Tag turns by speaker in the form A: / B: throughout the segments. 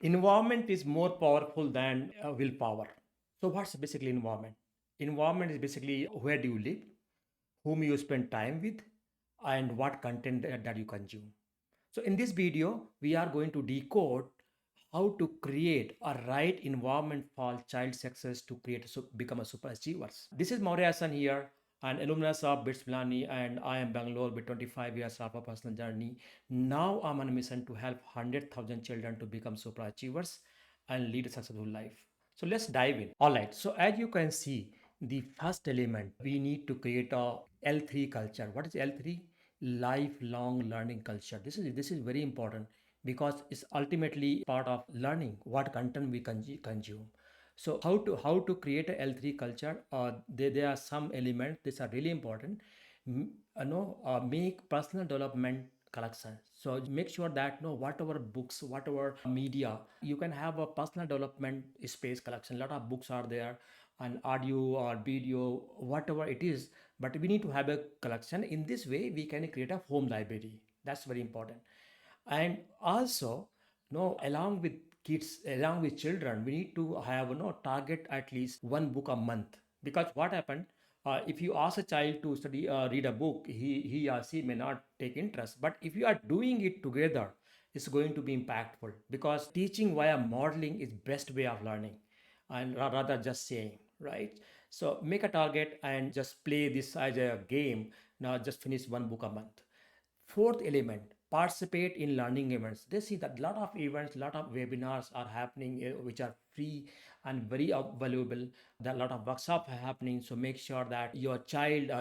A: Environment is more powerful than willpower. So what's basically environment? Environment is basically where do you live, whom you spend time with, and what content that you consume. So in this video, we are going to decode how to create a right environment for child success to become a super achievers. This is Maurya Hassan here, an alumnus of BITS Milani, and I am Bangalore with 25 years of a personal journey. Now I'm on a mission to help 100,000 children to become super achievers and lead a successful life. So let's dive in. All right. So as you can see, the first element, we need to create a L3 culture. What is L3? Lifelong learning culture. This is very important because it's ultimately part of learning what content we consume. So how to create a L3 culture? There are some elements. These are really important. Make personal development collection. So make sure that whatever books, whatever media, you can have a personal development space collection. A lot of books are there, and audio or video, whatever it is. But we need to have a collection. In this way, we can create a home library. That's very important. And also, along with kids, along with children, we need to have target at least one book a month. Because what happened, if you ask a child to study read a book, he or she may not take interest. But if you are doing it together, it's going to be impactful, because teaching via modeling is best way of learning, and rather just saying, right? So make a target and just play this as a game. Now just finish one book a month. Fourth element, participate in learning events. They see that a lot of events, a lot of webinars are happening, which are free and very valuable. There are a lot of workshops are happening. So make sure that your child,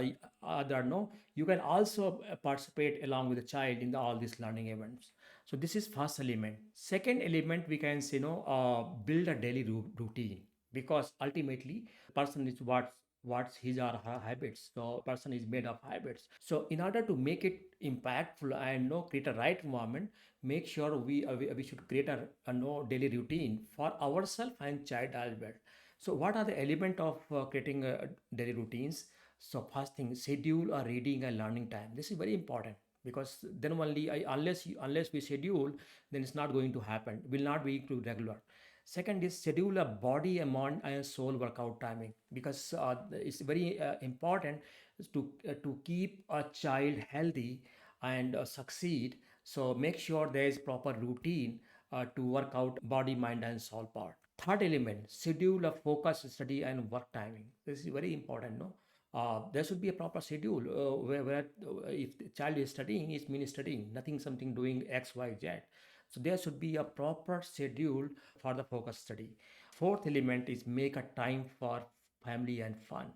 A: other no, you can also participate along with the child in all these learning events. So this is first element. Second element, we can say, build a daily routine, because ultimately person is what's his or her habits. So person is made of habits. So in order to make it impactful and create a right environment, make sure we should create a daily routine for ourselves and child as well. So what are the element of creating daily routines? So first thing, schedule a reading and learning time. This is very important, because then only unless we schedule, then it's not going to happen, will not be to regular. Second is schedule a body, a mind and soul workout timing, because it's very important to keep a child healthy and succeed. So make sure there is proper routine to work out body, mind and soul part. Third element, schedule a focus study and work timing. This is very important, no? There should be a proper schedule where if the child is studying, it means studying, nothing something doing X, Y, Z. So there should be a proper schedule for the focus study. Fourth element is make a time for family and fun.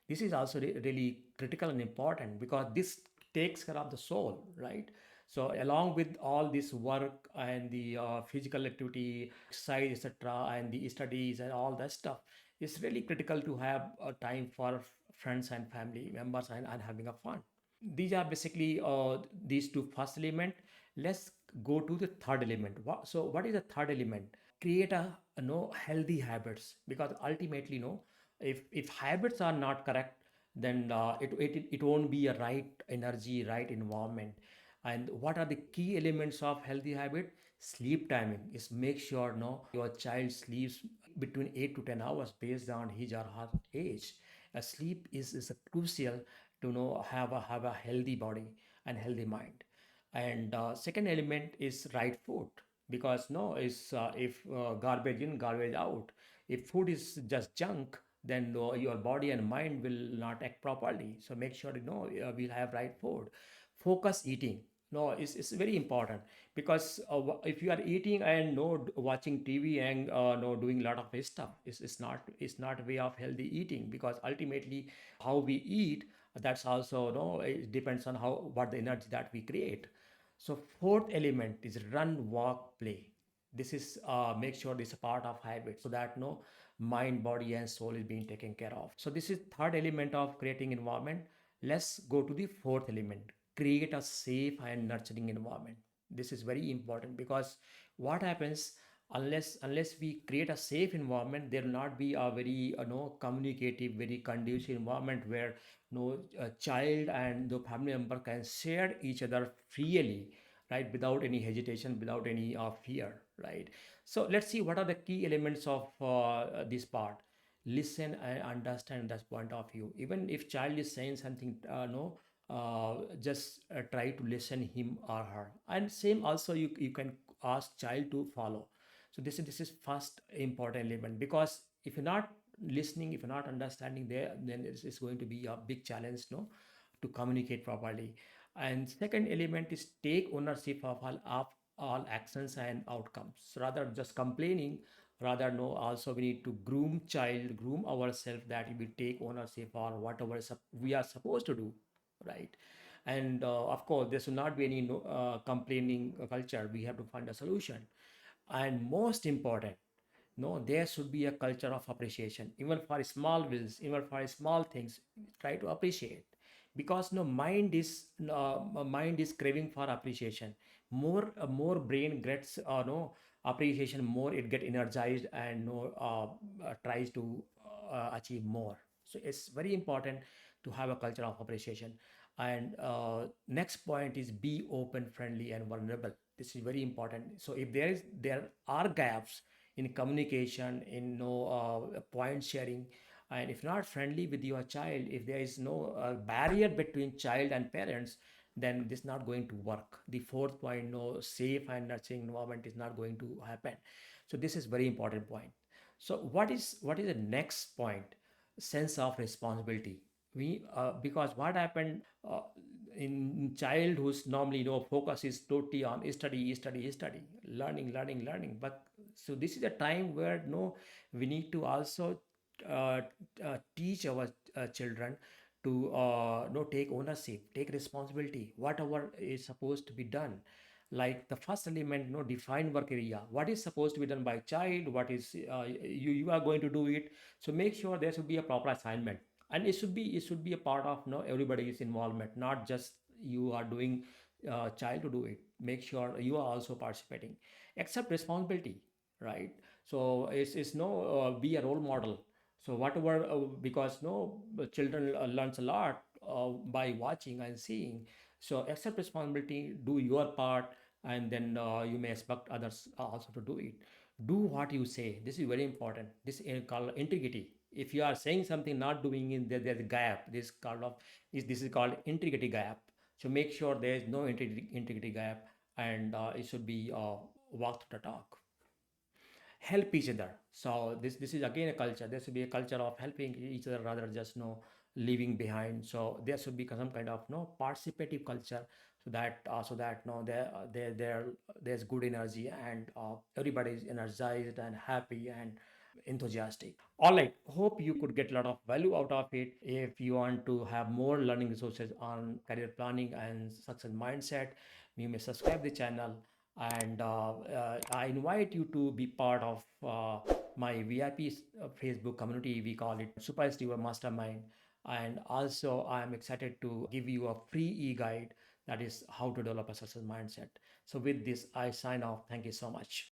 A: This is also really critical and important, because this takes care of the soul, right? So along with all this work and the physical activity, exercise, etc., and the studies and all that stuff, it's really critical to have a time for friends and family members, and having a fun. These are basically these two first element. Let's go to the third element. So what is the third element? Create a healthy habits, because ultimately if habits are not correct, then it won't be a right energy, right environment. And what are the key elements of healthy habit? Sleep timing is, make sure your child sleeps between 8 to 10 hours based on his or her age. Sleep is a crucial to have a healthy body and healthy mind. And second element is right food, because no is if garbage in, garbage out. If food is just junk, then your body and mind will not act properly. So make sure we'll have right food. Focus eating, no, it's very important, because if you are eating and no watching TV and no doing a lot of stuff, it's not a way of healthy eating, because ultimately how we eat, that's also no, it depends on how what the energy that we create. So fourth element is run, walk, play. This is make sure this is a part of habit, so that no mind, body and soul is being taken care of. So this is third element of creating environment. Let's go to the fourth element. Create a safe and nurturing environment. This is very important, because what happens, unless we create a safe environment, there will not be a very communicative, very conducive environment where no child and the family member can share each other freely, right, without any hesitation, without any fear. right? So let's see what are the key elements of this part. Listen and understand that point of view. Even if child is saying something, no, just try to listen him or her. And same also, you can ask child to follow. So this is first important element, because if you're not listening, if you're not understanding there, then it's going to be a big challenge, no, to communicate properly. And second element is take ownership of all actions and outcomes. So rather just complaining, rather no, also we need to groom ourselves, that we take ownership for whatever we are supposed to do, right? And of course there should not be any no, complaining culture. We have to find a solution. And most important, no, there should be a culture of appreciation, even for small wins, even for small things. Try to appreciate, because no, mind is craving for appreciation. More brain gets no appreciation, more it get energized, and no tries to achieve more. So it's very important to have a culture of appreciation. And next point is be open, friendly, and vulnerable. This is very important. So if there are gaps in communication, in no point sharing, and if not friendly with your child, if there is no barrier between child and parents, then this is not going to work. The fourth point, no safe and nurturing environment, is not going to happen. So this is very important point. So what is the next point? Sense of responsibility. We Because what happened in child, who's normally focus is totally on study, learning, but so this is a time where no, we need to also uh, teach our children to no, take ownership, take responsibility, whatever is supposed to be done. Like the first element, no, define work area, what is supposed to be done by child, what is you are going to do it. So make sure there should be a proper assignment, and it should be a part of no everybody's involvement, not just you are doing child to do it. Make sure you are also participating. Accept responsibility, right? So it's no be a role model. So whatever because no, children learns a lot by watching and seeing. So accept responsibility, do your part, and then you may expect others also to do it. Do what you say. This is very important. This is called integrity. If you are saying something, not doing it, there's a gap. This is called integrity gap. So make sure there is no integrity gap, and it should be walk the talk. Help each other. So this is again a culture. There should be a culture of helping each other, rather just no leaving behind. So there should be some kind of no participative culture, so that no, there's good energy, and everybody is energized and happy and enthusiastic. All right, hope you could get a lot of value out of it. If you want to have more learning resources on career planning and success mindset, you may subscribe the channel. And I invite you to be part of my VIP Facebook community. We call it Superachiever Mastermind. And also, I am excited to give you a free e-guide, that is how to develop a success mindset. So with this, I sign off. Thank you so much.